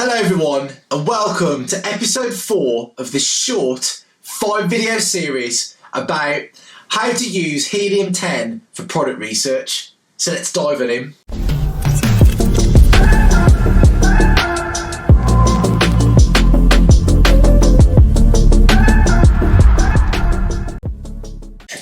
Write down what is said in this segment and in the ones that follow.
Hello everyone and welcome to episode 4 of this short 5-video series about how to use Helium10 for product research. So let's dive in.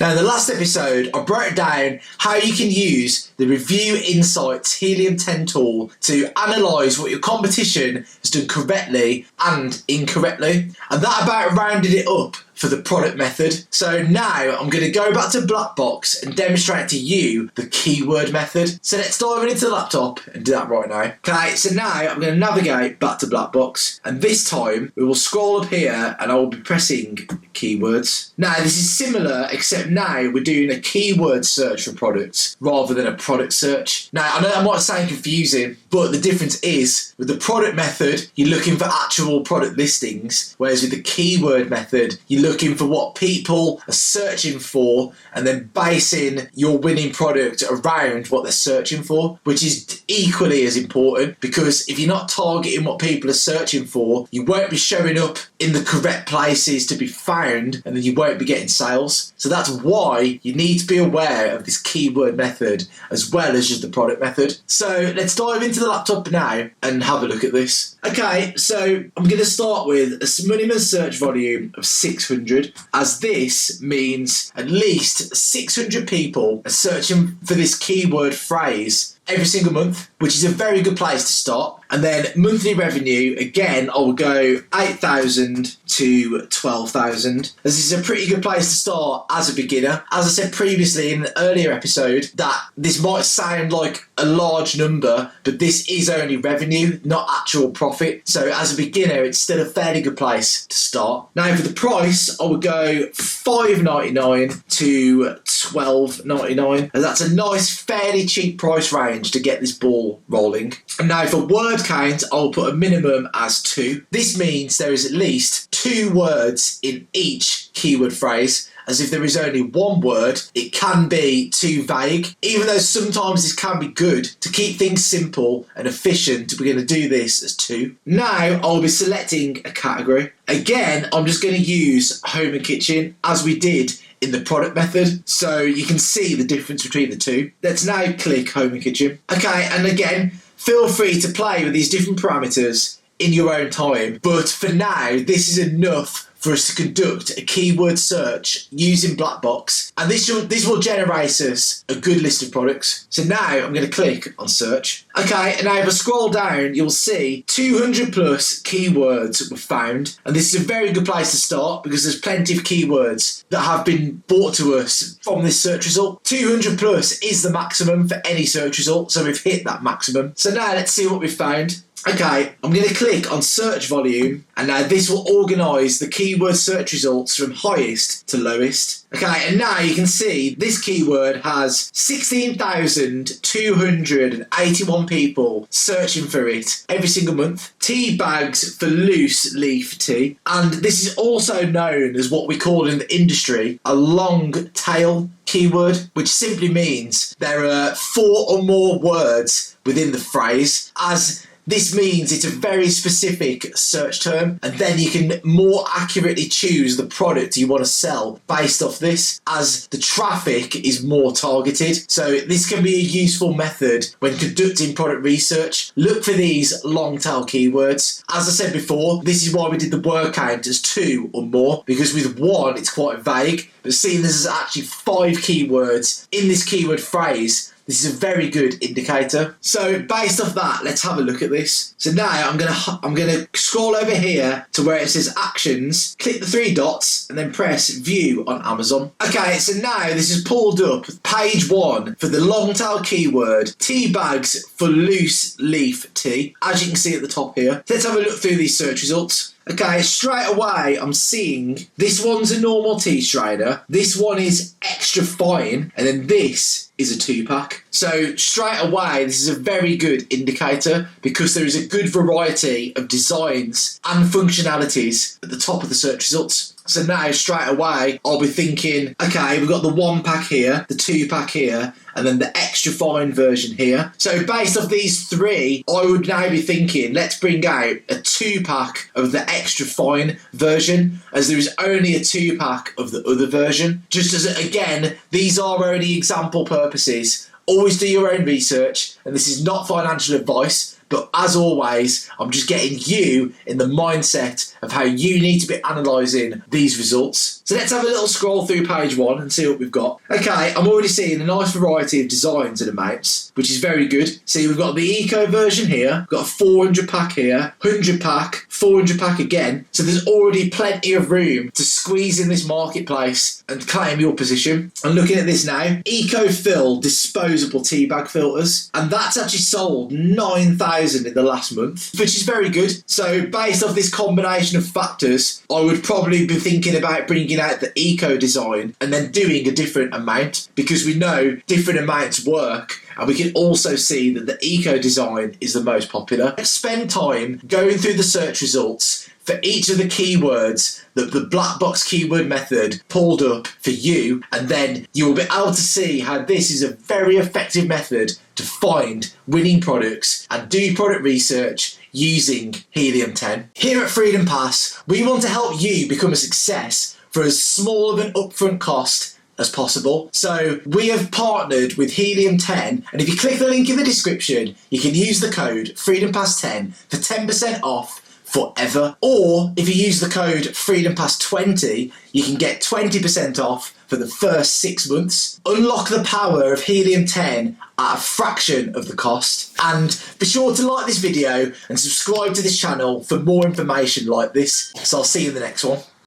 Now in the last episode I broke down how you can use the Review Insights Helium10 tool to analyse what your competition has done correctly and incorrectly, and that about rounded it up for the product method. So now I'm going to go back to Blackbox and demonstrate to you the keyword method. So let's dive into the laptop and do that right now. Okay, so now I'm going to navigate back to Blackbox, and this time we will scroll up here and I will be pressing keywords. Now this is similar, except now we're doing a keyword search for products rather than a product search. Now I know that might sound confusing, but the difference is with the product method you're looking for actual product listings, whereas with the keyword method you're looking for what people are searching for and then basing your winning product around what they're searching for, which is equally as important, because if you're not targeting what people are searching for, you won't be showing up in the correct places to be found, and then you won't be getting sales. So that's why you need to be aware of this keyword method as well as just the product method. So let's dive into the laptop now and have a look at this. Okay, so I'm going to start with a minimum search volume of 600, as this means at least 600 people are searching for this keyword phrase every single month, which is a very good place to start. And then monthly revenue, again, I'll go 8,000 to 12,000. This is a pretty good place to start as a beginner. As I said previously in an earlier episode, that this might sound like a large number, but this is only revenue, not actual profit. So as a beginner, it's still a fairly good place to start. Now for the price, I would go $5.99 to $12.99, and that's a nice, fairly cheap price range to get this ball rolling. And now for word count, I'll put a minimum as 2. This means there is at least 2 words in each keyword phrase, as if there is only one word, it can be too vague. Even though sometimes this can be good, to keep things simple and efficient, we're going to do this as 2. Now I'll be selecting a category. Again, I'm just going to use home and kitchen as we did in the product method, so you can see the difference between the two. Let's now click home and kitchen. Okay, and again, feel free to play with these different parameters in your own time, but for now, this is enough for us to conduct a keyword search using Blackbox, and this will generate us a good list of products. So now I'm going to click on search. Okay, and now if I scroll down, you'll see 200 plus keywords were found, and this is a very good place to start because there's plenty of keywords that have been brought to us from this search result. 200 plus is the maximum for any search result, so we've hit that maximum. So now let's see what we've found. Okay, I'm going to click on search volume, and now this will organise the keyword search results from highest to lowest. Okay, and now you can see this keyword has 16,281 people searching for it every single month. Tea bags for loose leaf tea, and this is also known as what we call in the industry a long tail keyword, which simply means there are 4 or more words within the phrase, as this means it's a very specific search term, and then you can more accurately choose the product you want to sell based off this, as the traffic is more targeted. So this can be a useful method when conducting product research. Look for these long tail keywords. As I said before, this is why we did the word count as 2 or more, because with 1 it's quite vague, but seeing this is actually 5 keywords in this keyword phrase, this is a very good indicator. So based off that, let's have a look at this. So now I'm gonna scroll over here to where it says actions, click the 3 dots, and then press view on Amazon. Okay, so now this is pulled up page 1 for the long tail keyword tea bags for loose leaf tea, as you can see at the top here. Let's have a look through these search results. Okay, straight away I'm seeing this one's a normal tea strainer, this one is extra fine, and then this is a 2-pack. So straight away this is a very good indicator because there is a good variety of designs and functionalities at the top of the search results. So now straight away I'll be thinking, okay, we've got the 1-pack here, the 2-pack here, and then the extra fine version here. So based off these 3, I would now be thinking, let's bring out a 2-pack of the extra fine version, as there is only a 2-pack of the other version. Just as, again, these are only example purposes. Always do your own research, and this is not financial advice. But as always, I'm just getting you in the mindset of how you need to be analysing these results. So let's have a little scroll through page 1 and see what we've got. Okay, I'm already seeing a nice variety of designs and amounts, which is very good. See, we've got the Eco version here, we've got a 400 pack here, 100 pack, 400 pack again. So there's already plenty of room to squeeze in this marketplace and claim your position. I'm looking at this now. Eco Fill disposable tea bag filters, and that's actually sold 9,000 in the last month, which is very good. So based off this combination of factors, I would probably be thinking about bringing out the Eco design and then doing a different amount, because we know different amounts work. And we can also see that the Eco design is the most popular. Spend time going through the search results for each of the keywords that the black box keyword method pulled up for you, and then you will be able to see how this is a very effective method to find winning products and do product research using Helium10. Here at Freedom Pass, we want to help you become a success for as small of an upfront cost as possible. So we have partnered with Helium10, and if you click the link in the description, you can use the code FreedomPass10 for 10% off forever. Or if you use the code FreedomPass20, you can get 20% off for the first 6 months. Unlock the power of Helium10 at a fraction of the cost. And be sure to like this video and subscribe to this channel for more information like this. So I'll see you in the next one.